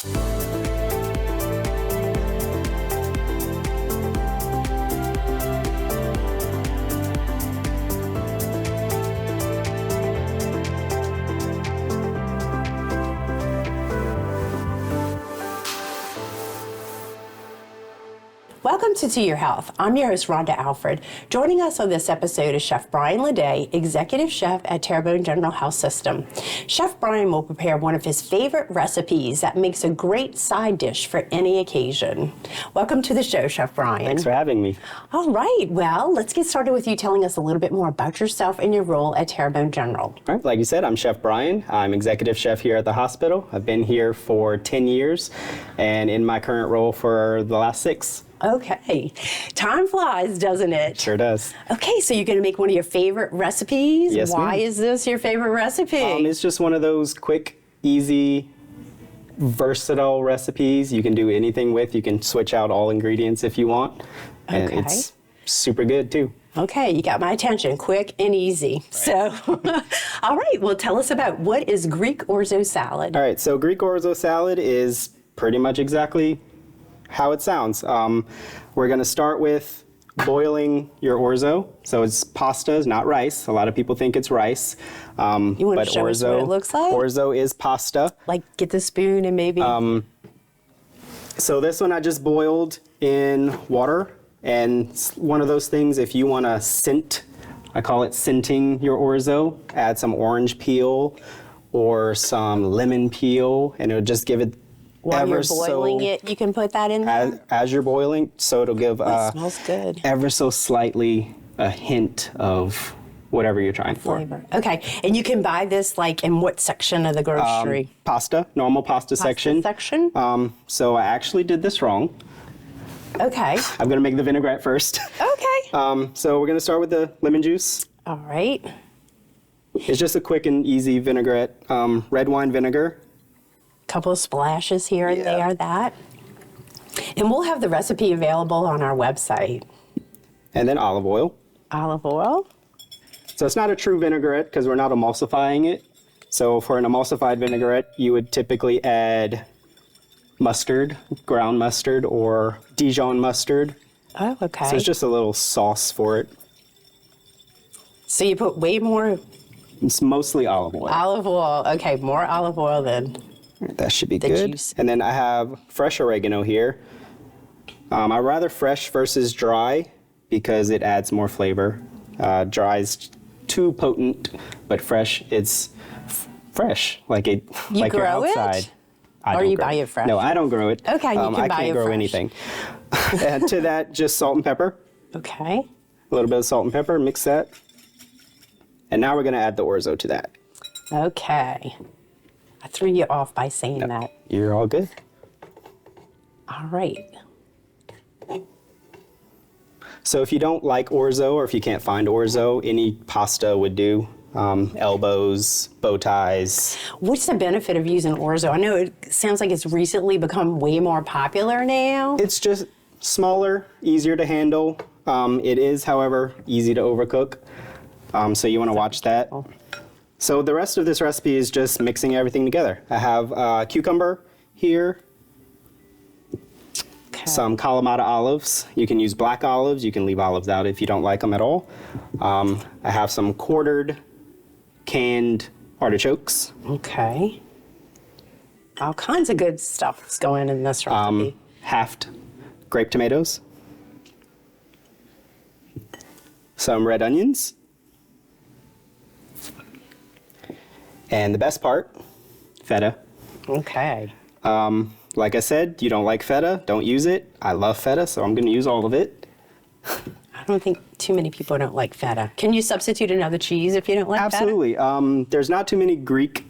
Welcome to Your Health. I'm your host, Rhonda Alfred. Joining us on this episode is Chef Bryan Ledet, Executive Chef at Terrebonne General Health System. Chef Bryan will prepare one of his favorite recipes that makes a great side dish for any occasion. Welcome to the show, Chef Bryan. Thanks for having me. All right, well, let's get started with you telling us a little bit more about yourself and your role at Terrebonne General. All right, like you said, I'm Chef Bryan. I'm Executive Chef here at the hospital. I've been here for 10 years and in my current role for the last 6. Okay. Time flies, doesn't it? Sure does. Okay, so you're going to make one of your favorite recipes? Yes, Why ma'am. is this your favorite recipe? It's just one of those quick, easy, versatile recipes you can do anything with. You can switch out all ingredients if you want. And Okay. it's super good too. Okay, you got my attention. Quick and easy. Right. So, all right, well, tell us about what is Greek Orzo salad? All right, so Greek Orzo salad is pretty much exactly how it sounds. We're going to start with boiling your orzo. So it's pastas, not rice. A lot of people think it's rice. You want to show us what it looks like? Orzo is pasta. Like get the spoon and maybe... So this one I just boiled in water. And it's one of those things, if you want to scent, I call it scenting your orzo, add some orange peel or some lemon peel, and it'll just give it While you're boiling it, you can put that in there? As you're boiling, so it'll give it smells good. Ever so slightly a hint of whatever you're trying for. Flavor. Okay, and you can buy this like in what section of the grocery? Pasta, normal pasta section. Section? So I actually did this wrong. Okay. I'm gonna make the vinaigrette first. Okay. So we're gonna start with the lemon juice. All right. It's just a quick and easy vinaigrette. Red wine vinegar. Couple of splashes here and there, that. And we'll have the recipe available on our website. And then olive oil. Olive oil. So it's not a true vinaigrette because we're not emulsifying it. So for an emulsified vinaigrette, you would typically add mustard, ground mustard, or Dijon mustard. Oh, okay. So it's just a little sauce for it. So you put way more... It's mostly olive oil. Olive oil. Okay, more olive oil then. That should be good. Juice. And then I have fresh oregano here. I'd rather fresh versus dry because it adds more flavor. Dry is too potent, but fresh, it's fresh, like you're outside. It? Or you buy it fresh? No, I don't grow it. Okay, you can buy it I can't grow fresh. anything. Add to that just salt and pepper. Okay. A little bit of salt and pepper, mix that. And now we're gonna add the orzo to that. Okay. I threw you off by saying that. You're all good. All right. So if you don't like orzo or if you can't find orzo, any pasta would do. Elbows, bow ties. What's the benefit of using orzo? I know it sounds like it's recently become way more popular now. It's just smaller, easier to handle. It is, however, easy to overcook. So you want to watch that. So the rest of this recipe is just mixing everything together. I have cucumber here, some Kalamata olives. You can use black olives. You can leave olives out if you don't like them at all. I have some quartered canned artichokes. Okay. All kinds of good stuff is going in this recipe. Halved grape tomatoes. Some red onions. And the best part, feta. Okay. Like I said, you don't like feta, don't use it. I love feta, so I'm gonna use all of it. I don't think too many people don't like feta. Can you substitute another cheese if you don't like Absolutely. There's not too many Greek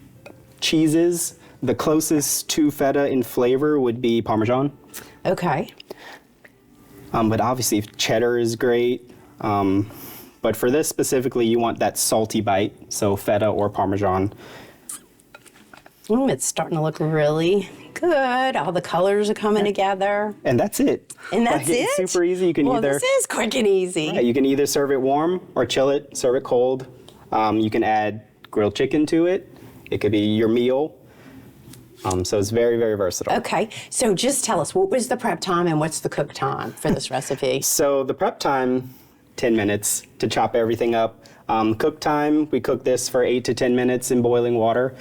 cheeses. The closest to feta in flavor would be Parmesan. feta? Okay. But obviously cheddar is great. But for this specifically, you want that salty bite, so feta or Parmesan. It's starting to look really good. All the colors are coming together. And that's it. And that's Like, it? It's super easy. You can either... This is quick and easy. You can either serve it warm or chill it, serve it cold. You can add grilled chicken to it. It could be your meal. So it's very, very versatile. Okay, so just tell us, what was the prep time and what's the cook time for this recipe? So the prep time, 10 minutes to chop everything up. Cook time, we cook this for 8 to 10 minutes in boiling water,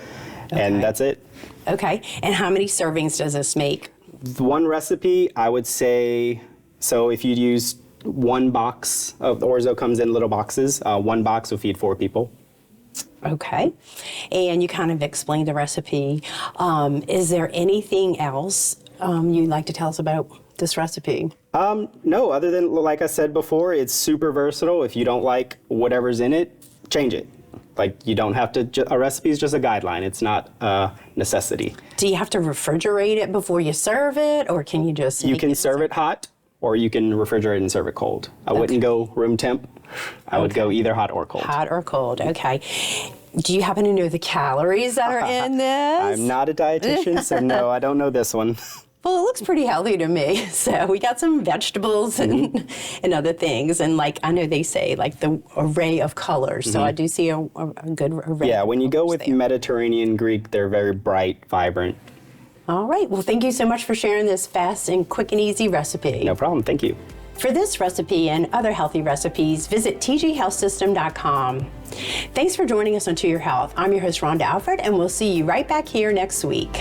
and that's it. Okay, and how many servings does this make? One recipe, I would say, so if you use one box of the Orzo comes in little boxes, one box will feed 4 people. Okay, and you kind of explained the recipe. Is there anything else you'd like to tell us about this recipe? No, other than, like I said before, it's super versatile. If you don't like whatever's in it, change it. Like, you don't have to, a recipe is just a guideline. It's not a necessity. Do you have to refrigerate it before you serve it, or can you just You can serve it hot, or you can refrigerate and serve it cold. I wouldn't go room temp. I would go either hot or cold. Hot or cold, okay. Do you happen to know the calories that are in this? I'm not a dietitian, so no, I don't know this one. Well, it looks pretty healthy to me. So we got some vegetables and other things. And like, I know they say like the array of colors. So I do see a good array. Yeah, when you go with there. Mediterranean Greek, they're very bright, vibrant. All right. Well, thank you so much for sharing this fast and quick and easy recipe. No problem. Thank you. For this recipe and other healthy recipes, visit tghealthsystem.com. Thanks for joining us on To Your Health. I'm your host, Rhonda Alford, and we'll see you right back here next week.